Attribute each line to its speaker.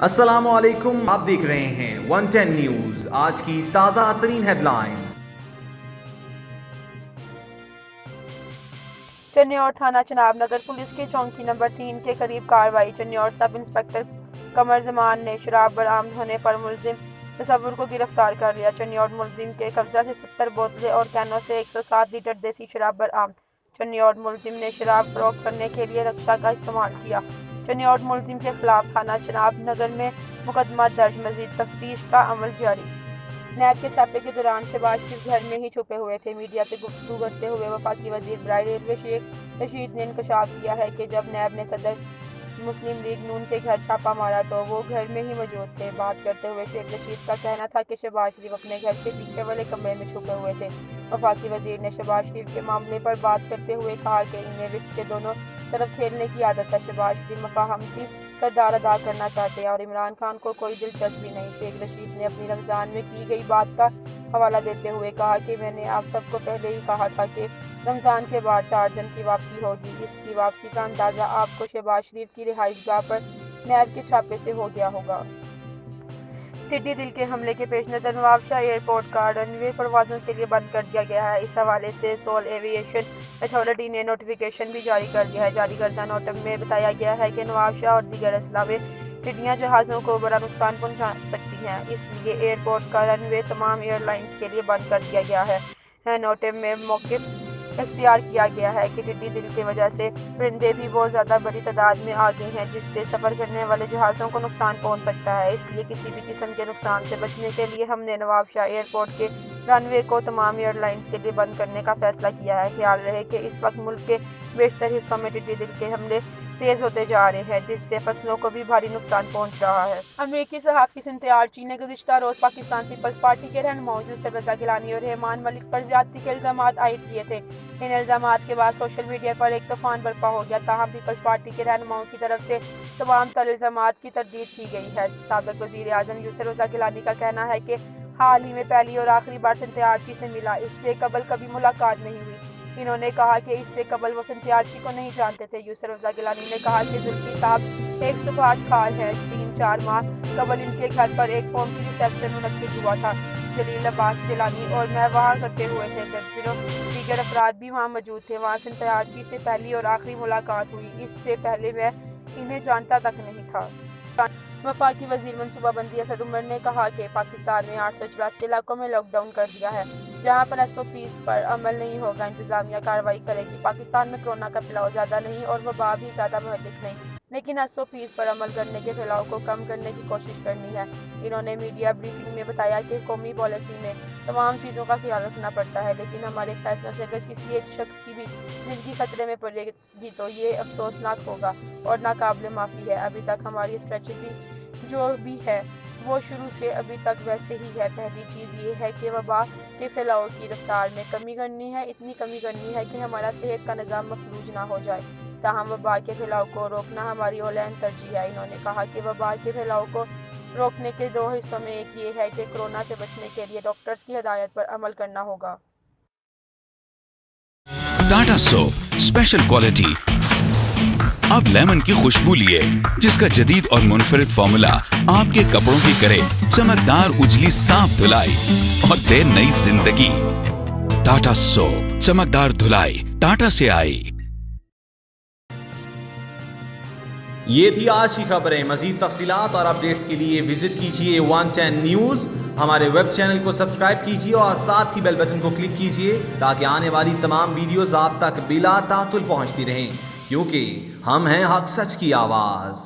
Speaker 1: السلام علیکم، آپ دیکھ رہے ہیں 110 نیوز۔ آج کی تازہ ترین ہیڈ لائنز۔
Speaker 2: چنیور تھانہ چناب نگر پولیس کے چوکی نمبر 3 کے قریب کارروائی۔ چنیور سب انسپکٹر قمر زمان نے شراب برآمد ہونے پر ملزم تصور کو گرفتار کر لیا۔ چنیور ملزم کے قبضہ سے 70 بوتلیں اور کینوں سے 107 لیٹر دیسی شراب برآمد۔ چنیور ملزم نے شراب فروخت کرنے کے لیے رکشہ کا استعمال کیا۔ چنیور ملزم کے خلاف تھانہ چناب نگر میں مقدمہ درج، مزید تفتیش کا عمل جاری۔ نیب کے چھاپے کے دوران شہباز شریف گھر میں ہی چھپے ہوئے تھے۔ میڈیا سے گفتگو کرتے ہوئے وفاقی وزیر برائے ریلوے شیخ رشید نے انکشاف کیا ہے کہ جب نیب نے صدر مسلم لیگ نون کے گھر چھاپہ مارا تو وہ گھر میں ہی موجود تھے۔ بات کرتے ہوئے شیخ رشید کا کہنا تھا کہ شہباز شریف اپنے گھر کے پیچھے والے کمرے میں چھپے ہوئے تھے۔ وفاقی وزیر نے شہباز شریف کے معاملے پر بات کرتے ہوئے کہا کہ انہیں وکٹ کے دونوں طرف کھیلنے کی عادت ہے۔ شہباز شریف مفاہمتی کردار ادا کرنا چاہتے ہیں اور عمران خان کو کوئی دلچسپی نہیں۔ شیخ رشید نے اپنی رمضان میں کی گئی بات کا حوالہ دیتے ہوئے کہا کہ میں نے آپ سب کو پہلے ہی کہا تھا کہ رمضان کے بعد ٹارزن کی واپسی ہوگی۔ اس کی واپسی کا اندازہ آپ کو شہباز شریف کی رہائش گاہ پر نیب کے چھاپے سے ہو گیا ہوگا۔ ٹڈی دل کے حملے کے پیش نظر نواب شاہ ایئرپورٹ کا رن وے پروازوں کے لیے بند کر دیا گیا ہے۔ اس حوالے سے سول ایوی ایشن اتھارٹی نے نوٹیفیکیشن بھی جاری کر دیا ہے۔ جاری کردہ نوٹم میں بتایا گیا ہے کہ نواب شاہ اور دیگر اضلاع میں ٹڈیاں جہازوں کو بڑا نقصان پہنچا سکتی ہیں، اس لیے ایئرپورٹ کا رن وے تمام ایئر لائنز کے لیے بند کر دیا گیا ہے۔ نوٹم میں موقف اختیار کیا گیا ہے کہ ٹڈی دل کی وجہ سے پرندے بھی بہت زیادہ بڑی تعداد میں آ گئے ہیں، جس سے سفر کرنے والے جہازوں کو نقصان پہنچ سکتا ہے۔ اس لیے کسی بھی قسم کے نقصان سے بچنے کے لیے ہم نے نواب شاہ ایئرپورٹ کے رن وے کو تمام ایئر لائنز کے لیے بند کرنے کا فیصلہ کیا ہے۔ خیال رہے کہ اس وقت ملک کے بیشتر حصوں میں ٹڈی دل کے حملے تیز ہوتے جا رہے ہیں، جس سے فصلوں کو بھی بھاری نقصان پہنچ رہا ہے۔ امریکی صحافی سنتھیا آرچی نے گزشتہ روز پاکستان پیپلز پارٹی کے رہنماؤں یوسف رضا گیلانی اور رحمان ملک پر زیادتی کے الزامات عائد کیے تھے۔ ان الزامات کے بعد سوشل میڈیا پر ایک طوفان برپا ہو گیا، تاہم پیپلز پارٹی کے رہنماؤں کی طرف سے تمام تر الزامات کی تردید کی گئی ہے۔ سابق وزیر اعظم یوسف رضا گیلانی کا کہنا ہے کہ حال ہی میں پہلی اور آخری بار سنتھیا آرچی سے ملا، اس سے قبل کبھی ملاقات نہیں ہوئی۔ انہوں نے کہا کہ اس سے قبل وہ سنتھیا آرچی کو نہیں جانتے تھے۔ یوسف رضا گیلانی نے کہا کہ زلفی صاحب ایک صفحات کار ہیں۔ 3-4 ماہ قبل ان کے گھر پر ایک قوم کی ریسیپشن منعقد ہوا تھا۔ جلیل عباس گیلانی اور میں وہاں اکٹھے ہوئے تھے، درجنوں دیگر افراد بھی وہاں موجود تھے۔ وہاں سنتھیا آرچی سے پہلی اور آخری ملاقات ہوئی، اس سے پہلے میں انہیں جانتا تک نہیں تھا۔ وفاقی وزیر منصوبہ بندی اسد عمر نے کہا کہ پاکستان میں 884 علاقوں میں لاک ڈاؤن کر دیا ہے، جہاں پر SOPs پر عمل نہیں ہوگا، انتظامیہ کارروائی کرے گی۔ پاکستان میں کورونا کا پھیلاؤ زیادہ نہیں اور وبا بھی زیادہ مہلک نہیں، لیکن SOPs پر عمل کرنے کے پھیلاؤ کو کم کرنے کی کوشش کرنی ہے۔ انہوں نے میڈیا بریفنگ میں بتایا کہ قومی پالیسی میں تمام چیزوں کا خیال رکھنا پڑتا ہے، لیکن ہمارے فیصلوں سے اگر کسی ایک شخص کی بھی زندگی خطرے میں پڑے گی تو یہ افسوسناک ہوگا اور ناقابل معافی ہے۔ ابھی تک ہماری اسٹریٹجی جو بھی ہے وہ شروع سے ابھی تک ویسے ہی ہے۔ پہلی چیز یہ ہے کہ وبا کے پھیلاؤ کی رفتار میں کمی کرنی ہے، اتنی کمی کرنی ہے کہ ہمارا صحت کا نظام مفلوج نہ ہو جائے۔ تاہم وبا کے پھیلاؤ کو روکنا ہماری اولین ترجیح ہے۔ انہوں نے کہا کہ وبا کے پھیلاؤ کو روکنے کے 2 حصوں میں ایک یہ ہے کہ کورونا سے بچنے کے لیے ڈاکٹرز کی ہدایت پر عمل کرنا ہوگا۔
Speaker 3: ٹاٹا سوپ اسپیشل کوالٹی اب لیمن کی خوشبو لیے، جس کا جدید اور منفرد فارمولا آپ کے کپڑوں کی کرے چمکدار اجلی صاف دھلائی اور دے نئی زندگی۔ ٹاٹا سوپ چمکدار دھلائی ٹاٹا سے آئی۔
Speaker 1: یہ تھی آج کی خبریں۔ مزید تفصیلات اور اپڈیٹس کے لیے وزٹ کیجیے 110 نیوز۔ ہمارے ویب چینل کو سبسکرائب کیجیے اور ساتھ ہی بیل بٹن کو کلک کیجیے تاکہ آنے والی تمام ویڈیوز آپ تک بلا تعطل پہنچتی رہیں، کیونکہ ہم ہیں حق سچ کی آواز۔